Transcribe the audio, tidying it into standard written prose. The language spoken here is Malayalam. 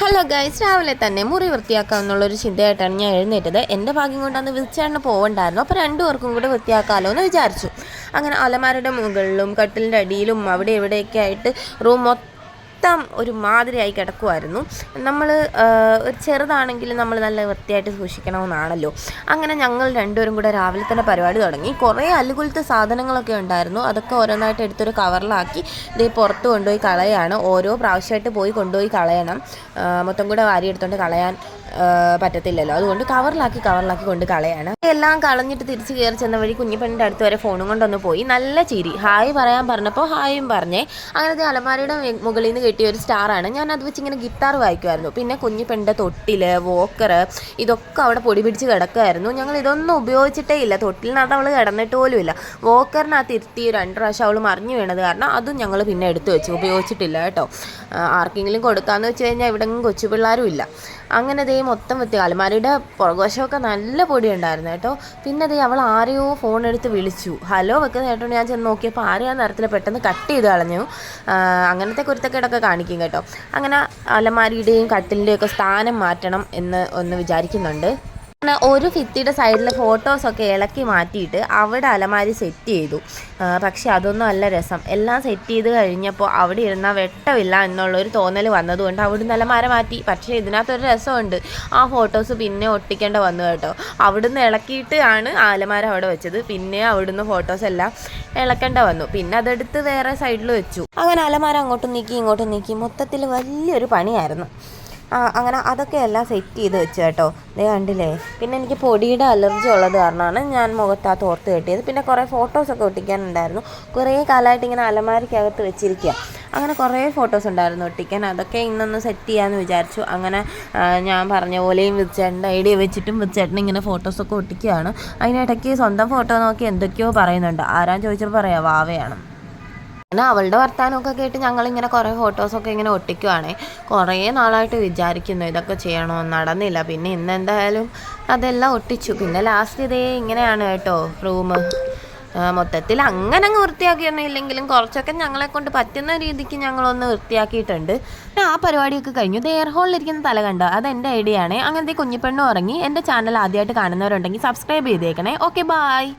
ഹലോ ഗൈസ്, രാവിലെ തന്നെ മുറി വൃത്തിയാക്കാമെന്നുള്ളൊരു ചിന്തയായിട്ടാണ് ഞാൻ എഴുന്നേറ്റത്. എൻ്റെ ഭാഗ്യം കൊണ്ടന്ന് വിളിച്ചേട്ടന് പോകണ്ടായിരുന്നു. അപ്പോൾ രണ്ടുപേർക്കും കൂടെ വൃത്തിയാക്കാമല്ലോ എന്ന് വിചാരിച്ചു. അങ്ങനെ അലമാരയുടെ മുകളിലും കട്ടിലിൻ്റെ അടിയിലും അവിടെ ഇവിടെയൊക്കെ ആയിട്ട് റൂം മൊത്തം ഒരു മാതിരിയായി കിടക്കുമായിരുന്നു. നമ്മൾ ഒരു ചെറുതാണെങ്കിലും നമ്മൾ നല്ല വൃത്തിയായിട്ട് സൂക്ഷിക്കണമെന്നാണല്ലോ. അങ്ങനെ ഞങ്ങൾ രണ്ടുപേരും കൂടെ രാവിലെ തന്നെ പരിപാടി തുടങ്ങി. കുറേ അലുകുലത്തെ സാധനങ്ങളൊക്കെ ഉണ്ടായിരുന്നു. അതൊക്കെ ഓരോന്നായിട്ട് എടുത്തൊരു കവറിലാക്കി ഇത് പുറത്ത് കൊണ്ടുപോയി കളയാണ്. ഓരോ പ്രാവശ്യമായിട്ട് പോയി കൊണ്ടുപോയി കളയണം. മൊത്തം കൂടെ വാരിയെടുത്തുകൊണ്ട് കളയാൻ പറ്റത്തില്ലല്ലോ. അതുകൊണ്ട് കവറിലാക്കി കൊണ്ട് കളയാണ്. എല്ലാം കളഞ്ഞിട്ട് തിരിച്ച് കയറി ചെന്ന വഴി കുഞ്ഞിപ്പെണ്ണിൻ്റെ അടുത്ത് വരെ ഫോണും കൊണ്ടൊന്ന് പോയി. നല്ല ചിരി. ഹായ് പറയാൻ പറഞ്ഞപ്പോൾ ഹായും പറഞ്ഞേ. അങ്ങനത്തെ അലമാരയുടെ മുകളിൽ നിന്ന് കിട്ടിയ ഒരു സ്റ്റാറാണ്. ഞാൻ അത് വെച്ച് ഇങ്ങനെ ഗിത്താർ വായിക്കുമായിരുന്നു. പിന്നെ കുഞ്ഞിപ്പെണ്ണിൻ്റെ തൊട്ടിൽ, വോക്കർ, ഇതൊക്കെ അവിടെ പൊടി പിടിച്ച് കിടക്കുമായിരുന്നു. ഞങ്ങൾ ഇതൊന്നും ഉപയോഗിച്ചിട്ടേ ഇല്ല. തൊട്ടിലിനകത്ത് അവൾ കിടന്നിട്ട് പോലും ഇല്ല. വോക്കറിനകത്ത് ഇരുത്തി 2 പ്രാവശ്യം അവൾ മറിഞ്ഞു വീണത് കാരണം അതും ഞങ്ങൾ പിന്നെ എടുത്തു വെച്ചു. ഉപയോഗിച്ചിട്ടില്ല കേട്ടോ. ആർക്കെങ്കിലും കൊടുക്കാമെന്ന് വെച്ച് കഴിഞ്ഞാൽ ഇവിടെങ്ങും കൊച്ചു പിള്ളേരും ഇല്ല. അങ്ങനെ ദേ മൊത്തം വൃത്തി. അലമാരയുടെ പുറകുവശമൊക്കെ നല്ല പൊടി ഉണ്ടായിരുന്നു കേട്ടോ. പിന്നെ ദേ അവൾ ആരെയോ ഫോൺ എടുത്ത് വിളിച്ചു. ഹലോ വെക്കുന്ന കേട്ടോ. ഞാൻ ചെന്ന് നോക്കിയപ്പോൾ ആരെയാ നേരത്തിൽ പെട്ടെന്ന് കട്ട് ചെയ്ത് കളഞ്ഞു. അങ്ങനത്തെ കുരുത്തക്കേടൊക്കെ കാണിക്കും കേട്ടോ. അങ്ങനെ അലമാരിയുടെയും കട്ടിലിൻ്റെയും ഒക്കെ സ്ഥാനം മാറ്റണം എന്ന് ഒന്ന് വിചാരിക്കുന്നുണ്ട്. ഒരു ഭിത്തിയുടെ സൈഡിൽ ഫോട്ടോസൊക്കെ ഇളക്കി മാറ്റിയിട്ട് അവിടെ അലമാരി സെറ്റ് ചെയ്തു. പക്ഷെ അതൊന്നും അല്ല രസം. എല്ലാം സെറ്റ് ചെയ്ത് കഴിഞ്ഞപ്പോൾ അവിടെ ഇരുന്നാൽ വെട്ടമില്ല എന്നുള്ളൊരു തോന്നൽ വന്നതുകൊണ്ട് അവിടുന്ന് അലമാര മാറ്റി. പക്ഷേ ഇതിനകത്തൊരു രസമുണ്ട്. ആ ഫോട്ടോസ് പിന്നെ ഒട്ടിക്കേണ്ട വന്നു കേട്ടോ. അവിടുന്ന് ഇളക്കിയിട്ട് ആണ് ആ അലമാര അവിടെ വെച്ചത്. പിന്നെ അവിടുന്ന് ഫോട്ടോസ് എല്ലാം ഇളക്കേണ്ട വന്നു. പിന്നെ അതെടുത്ത് വേറെ സൈഡിൽ വെച്ചു. അങ്ങനെ അലമാര അങ്ങോട്ടും നീക്കി ഇങ്ങോട്ടും നീക്കി മൊത്തത്തിൽ വലിയൊരു പണിയായിരുന്നു. അങ്ങനെ അതൊക്കെ എല്ലാം സെറ്റ് ചെയ്ത് വെച്ചു കേട്ടോ. ദേ കണ്ടില്ലേ. പിന്നെ എനിക്ക് പൊടിയുടെ അലർജി ഉള്ളത് കാരണമാണ് ഞാൻ മുഖത്ത് തോർത്ത് കെട്ടിയത്. പിന്നെ കുറേ ഫോട്ടോസൊക്കെ ഒട്ടിക്കാനുണ്ടായിരുന്നു. കുറേ കാലമായിട്ട് ഇങ്ങനെ അലമാരിക്കകത്ത് വെച്ചിരിക്കുക. അങ്ങനെ കുറേ ഫോട്ടോസ് ഉണ്ടായിരുന്നു ഒട്ടിക്കാൻ. അതൊക്കെ ഇന്നൊന്ന് സെറ്റ് ചെയ്യാമെന്ന് വിചാരിച്ചു. അങ്ങനെ ഞാൻ പറഞ്ഞ പോലെയും വിളിച്ചേട്ടൻ്റെ ഐഡിയ വെച്ചിട്ടും വിളിച്ചേട്ടൻ ഇങ്ങനെ ഫോട്ടോസൊക്കെ ഒട്ടിക്കുകയാണ്. അതിനിടയ്ക്ക് സ്വന്തം ഫോട്ടോ നോക്കി എന്തൊക്കെയോ പറയുന്നുണ്ട്. ആരാന്ന് ചോദിച്ചപ്പോൾ പറയാം വാവയാണ്. പിന്നെ അവളുടെ വർത്താനമൊക്കെ കേട്ട് ഞങ്ങളിങ്ങനെ കുറേ ഫോട്ടോസൊക്കെ ഇങ്ങനെ ഒട്ടിക്കുവാണേ. കുറേ നാളായിട്ട് വിചാരിക്കുന്നു ഇതൊക്കെ ചെയ്യണമെന്ന്, നടന്നില്ല. പിന്നെ ഇന്ന് എന്തായാലും അതെല്ലാം ഒട്ടിച്ചു. പിന്നെ ലാസ്റ്റ് ഇതേ ഇങ്ങനെയാണ് കേട്ടോ റൂം. മൊത്തത്തിൽ അങ്ങനെ അങ്ങ് വൃത്തിയാക്കിയൊന്നും ഇല്ലെങ്കിലും കുറച്ചൊക്കെ ഞങ്ങളെ കൊണ്ട് പറ്റുന്ന രീതിക്ക് ഞങ്ങളൊന്ന് വൃത്തിയാക്കിയിട്ടുണ്ട്. പിന്നെ ആ പരിപാടിയൊക്കെ കഴിഞ്ഞു. എയർ ഹോളിലിരിക്കുന്ന തല കണ്ടോ, അതെൻ്റെ ഐഡിയ ആണ്. അങ്ങനത്തെ കുഞ്ഞിപ്പെണ്ണും ഉറങ്ങി. എൻ്റെ ചാനൽ ആദ്യമായിട്ട് കാണുന്നവരുണ്ടെങ്കിൽ സബ്സ്ക്രൈബ് ചെയ്തേക്കണേ. Okay, bye.